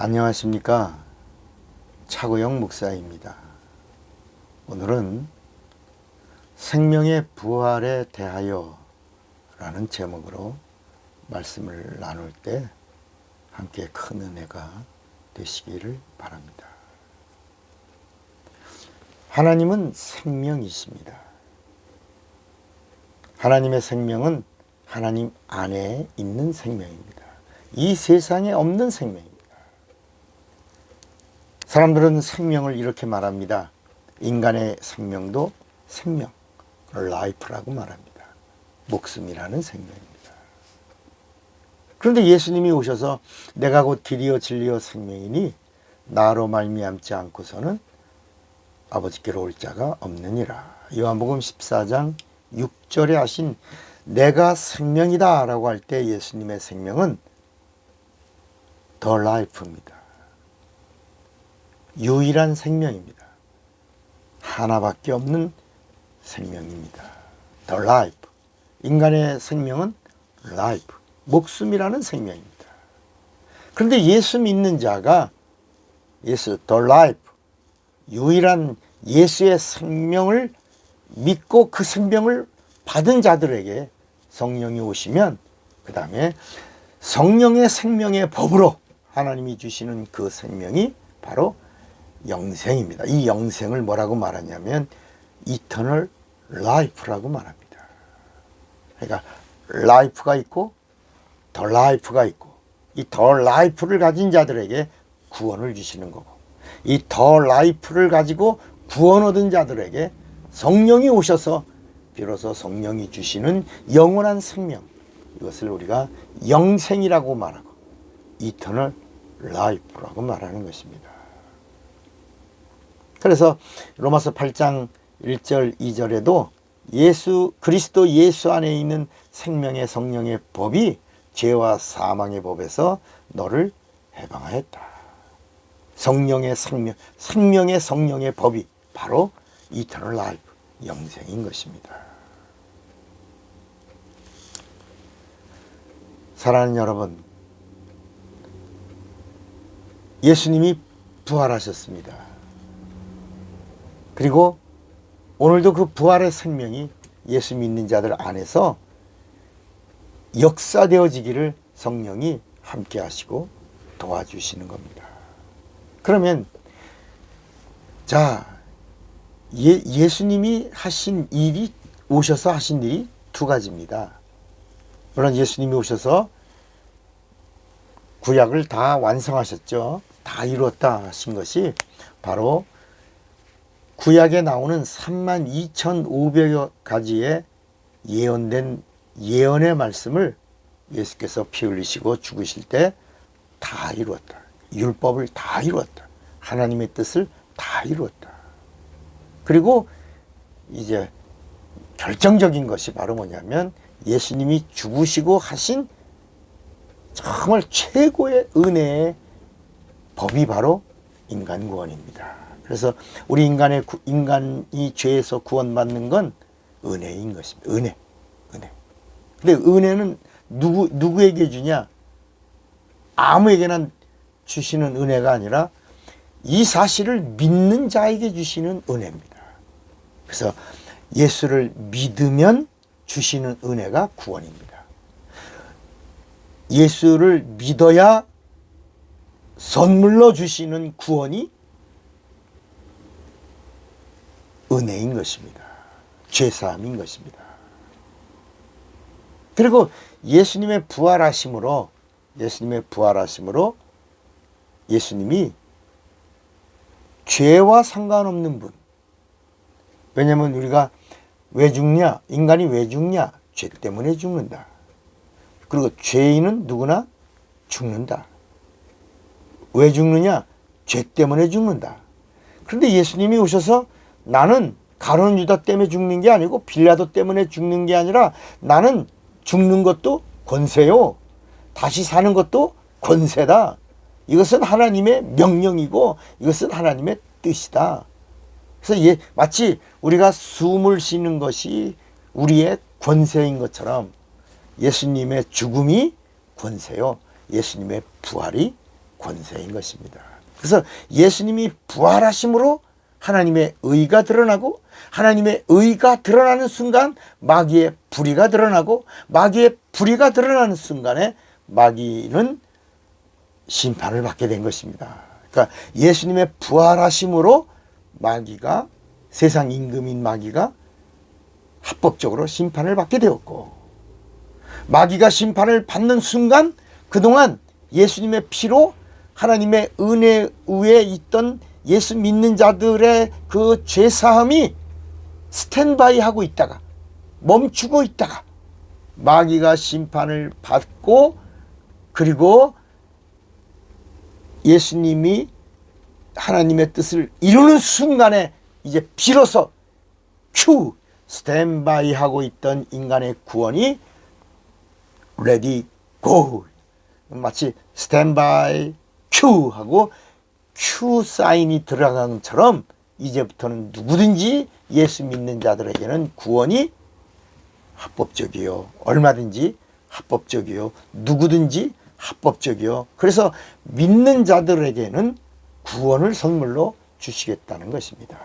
안녕하십니까. 차고영 목사입니다. 오늘은 생명의 부활에 대하여 라는 제목으로 말씀을 나눌 때 함께 큰 은혜가 되시기를 바랍니다. 하나님은 생명이십니다. 하나님의 생명은 하나님 안에 있는 생명입니다. 이 세상에 없는 생명입니다. 사람들은 생명을 이렇게 말합니다. 인간의 생명도 생명, life라고 말합니다. 목숨이라는 생명입니다. 그런데 예수님이 오셔서 내가 곧 길이요 진리요 생명이니 나로 말미암지 않고서는 아버지께로 올 자가 없느니라. 요한복음 14장 6절에 하신 내가 생명이다 라고 할 때 예수님의 생명은 the life입니다. 유일한 생명입니다. 하나밖에 없는 생명입니다. The life. 인간의 생명은 life, 목숨이라는 생명입니다. 그런데 예수 믿는 자가 the life, 유일한 예수의 생명을 믿고 그 생명을 받은 자들에게 성령이 오시면 그 다음에 성령의 생명의 법으로 하나님이 주시는 그 생명이 바로 영생입니다. 이 영생을 뭐라고 말하냐면 eternal life라고 말합니다. 그러니까 life가 있고 the life가 있고 이 the life를 가진 자들에게 구원을 주시는 거고 이 the life를 가지고 구원 얻은 자들에게 성령이 오셔서 비로소 성령이 주시는 영원한 생명, 이것을 우리가 영생이라고 말하고 eternal life라고 말하는 것입니다. 그래서 로마서 8장 1절 2절에도 그리스도 예수 안에 있는 생명의 성령의 법이 죄와 사망의 법에서 너를 해방하였다. 성령의 생명의 성령의 법이 바로 eternal life, 영생인 것입니다. 사랑하는 여러분, 예수님이 부활하셨습니다. 그리고 오늘도 그 부활의 생명이 예수 믿는 자들 안에서 역사되어지기를 성령이 함께 하시고 도와주시는 겁니다. 그러면 자, 예수님이 하신 일이 오셔서 하신 일이 두 가지입니다. 물론 예수님이 오셔서 구약을 다 완성하셨죠. 다 이루었다 하신 것이 바로 구약에 나오는 32,500여 가지의 예언된 예언의 말씀을 예수께서 피 흘리시고 죽으실 때 다 이루었다. 율법을 다 이루었다. 하나님의 뜻을 다 이루었다. 그리고 이제 결정적인 것이 바로 뭐냐면 예수님이 죽으시고 하신 정말 최고의 은혜의 법이 바로 인간 구원입니다. 그래서 우리 인간이 죄에서 구원받는 건 은혜인 것입니다. 은혜. 근데 은혜는 누구에게 주냐? 아무에게나 주시는 은혜가 아니라 이 사실을 믿는 자에게 주시는 은혜입니다. 그래서 예수를 믿으면 주시는 은혜가 구원입니다. 예수를 믿어야 선물로 주시는 구원이 은혜인 것입니다. 죄사함인 것입니다. 그리고 예수님의 부활하심으로 예수님이 죄와 상관없는 분. 왜냐하면 우리가 왜 죽냐? 인간이 왜 죽냐? 죄 때문에 죽는다. 그리고 죄인은 누구나 죽는다. 왜 죽느냐? 죄 때문에 죽는다. 그런데 예수님이 오셔서 나는 가룟 유다 때문에 죽는 게 아니고 빌라도 때문에 죽는 게 아니라 나는 죽는 것도 권세요. 다시 사는 것도 권세다. 이것은 하나님의 명령이고 이것은 하나님의 뜻이다. 그래서 마치 우리가 숨을 쉬는 것이 우리의 권세인 것처럼 예수님의 죽음이 권세요. 예수님의 부활이 권세인 것입니다. 그래서 예수님이 부활하심으로 하나님의 의가 드러나고, 하나님의 의가 드러나는 순간 마귀의 불의가 드러나고, 마귀의 불의가 드러나는 순간에 마귀는 심판을 받게 된 것입니다. 그러니까 예수님의 부활하심으로 마귀가, 세상 임금인 마귀가 합법적으로 심판을 받게 되었고, 마귀가 심판을 받는 순간 그동안 예수님의 피로 하나님의 은혜 위에 있던 예수 믿는 자들의 그 죄사함이 스탠바이 하고 있다가, 멈추고 있다가 마귀가 심판을 받고, 그리고 예수님이 하나님의 뜻을 이루는 순간에 이제 비로소 스탠바이 하고 있던 인간의 구원이 레디 고, 마치 스탠바이 큐 하고 큐 사인이 들어간 것처럼 이제부터는 누구든지 예수 믿는 자들에게는 구원이 합법적이요, 얼마든지 합법적이요, 누구든지 합법적이요. 그래서 믿는 자들에게는 구원을 선물로 주시겠다는 것입니다.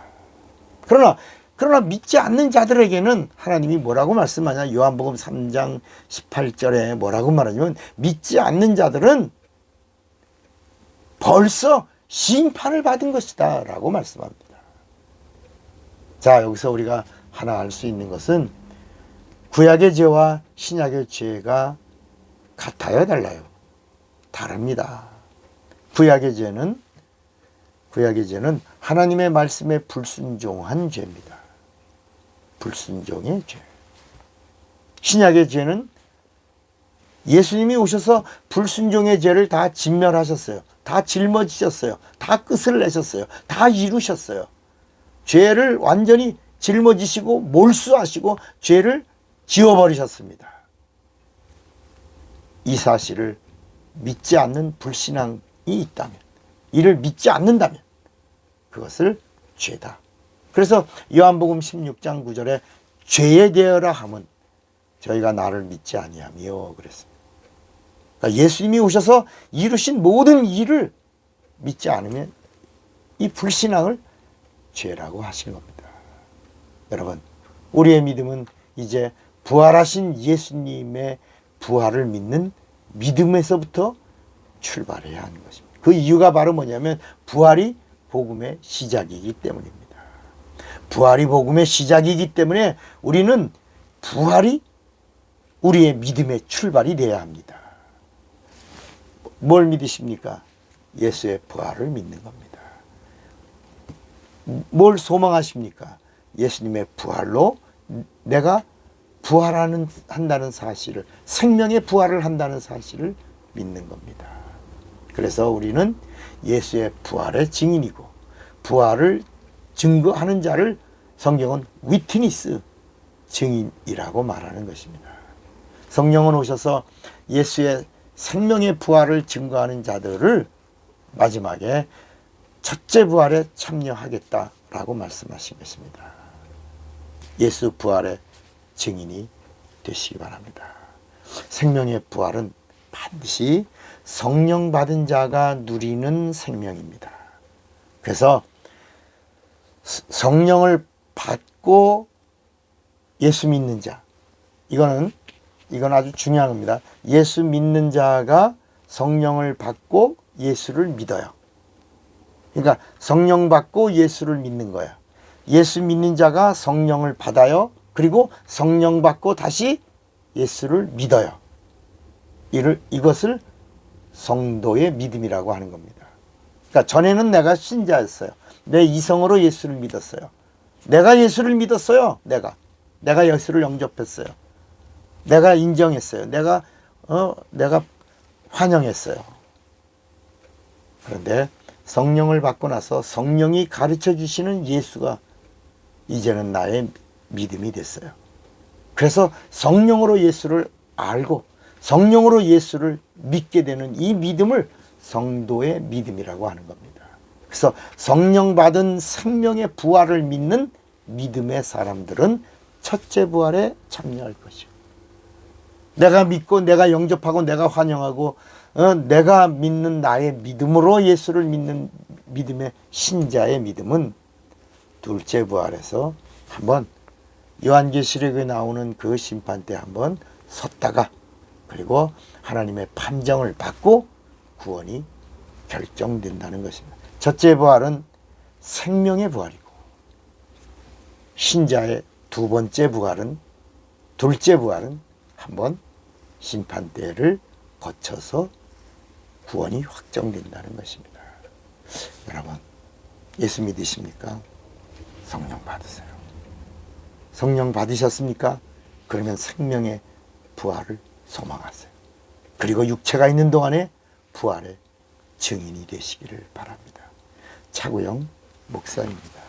그러나 믿지 않는 자들에게는 하나님이 뭐라고 말씀하냐? 요한복음 3장 18절에 뭐라고 말하냐면, 믿지 않는 자들은 벌써 심판을 받은 것이다 라고 말씀합니다. 자, 여기서 우리가 하나 알 수 있는 것은 구약의 죄와 신약의 죄가 같아요, 달라요? 다릅니다. 구약의 죄는 하나님의 말씀에 불순종한 죄입니다. 불순종의 죄. 신약의 죄는 예수님이 오셔서 불순종의 죄를 다 진멸하셨어요. 다 짊어지셨어요. 다 끝을 내셨어요. 다 이루셨어요. 죄를 완전히 짊어지시고 몰수하시고 죄를 지워버리셨습니다. 이 사실을 믿지 않는 불신앙이 있다면, 이를 믿지 않는다면 그것을 죄다. 그래서 요한복음 16장 9절에 죄에 대하라 함은 저희가 나를 믿지 아니하며 그랬습니다. 그러니까 예수님이 오셔서 이루신 모든 일을 믿지 않으면 이 불신앙을 죄라고 하시는 겁니다. 여러분, 우리의 믿음은 이제 부활하신 예수님의 부활을 믿는 믿음에서부터 출발해야 하는 것입니다. 그 이유가 바로 뭐냐면 부활이 복음의 시작이기 때문입니다. 부활이 복음의 시작이기 때문에 우리는 부활이 우리의 믿음의 출발이 되어야 합니다. 뭘 믿으십니까? 예수의 부활을 믿는 겁니다. 뭘 소망하십니까? 예수님의 부활로 내가 한다는 사실을, 생명의 부활을 한다는 사실을 믿는 겁니다. 그래서 우리는 예수의 부활의 증인이고, 부활을 증거하는 자를 성경은 위트니스, 증인이라고 말하는 것입니다. 성령은 오셔서 예수의 생명의 부활을 증거하는 자들을 마지막에 첫째 부활에 참여하겠다라고 말씀하신 것입니다. 예수 부활의 증인이 되시기 바랍니다. 생명의 부활은 반드시 성령 받은 자가 누리는 생명입니다. 그래서 성령을 받고 예수 믿는 자, 이건 아주 중요한 겁니다. 예수 믿는 자가 성령을 받고 예수를 믿어요. 그러니까 성령 받고 예수를 믿는 거야. 예수 믿는 자가 성령을 받아요. 그리고 성령 받고 다시 예수를 믿어요. 이것을 성도의 믿음이라고 하는 겁니다. 그러니까 전에는 내가 신자였어요. 내 이성으로 예수를 믿었어요. 내가 예수를 믿었어요. 내가 예수를 영접했어요. 내가 인정했어요. 내가 환영했어요. 그런데 성령을 받고 나서 성령이 가르쳐 주시는 예수가 이제는 나의 믿음이 됐어요. 그래서 성령으로 예수를 알고 성령으로 예수를 믿게 되는 이 믿음을 성도의 믿음이라고 하는 겁니다. 그래서 성령 받은 생명의 부활을 믿는 믿음의 사람들은 첫째 부활에 참여할 것이요. 내가 믿고 내가 영접하고 내가 환영하고 내가 믿는 나의 믿음으로 예수를 믿는 믿음의 신자의 믿음은 둘째 부활에서 한번 요한계시록에 나오는 그 심판 때 한번 섰다가 그리고 하나님의 판정을 받고 구원이 결정된다는 것입니다. 첫째 부활은 생명의 부활이고 신자의 두 번째 부활은 둘째 부활은 한번 심판 때를 거쳐서 구원이 확정된다는 것입니다. 여러분 예수 믿으십니까? 성령 받으세요. 성령 받으셨습니까? 그러면 생명의 부활을 소망하세요. 그리고 육체가 있는 동안에 부활의 증인이 되시기를 바랍니다. 차구영 목사입니다.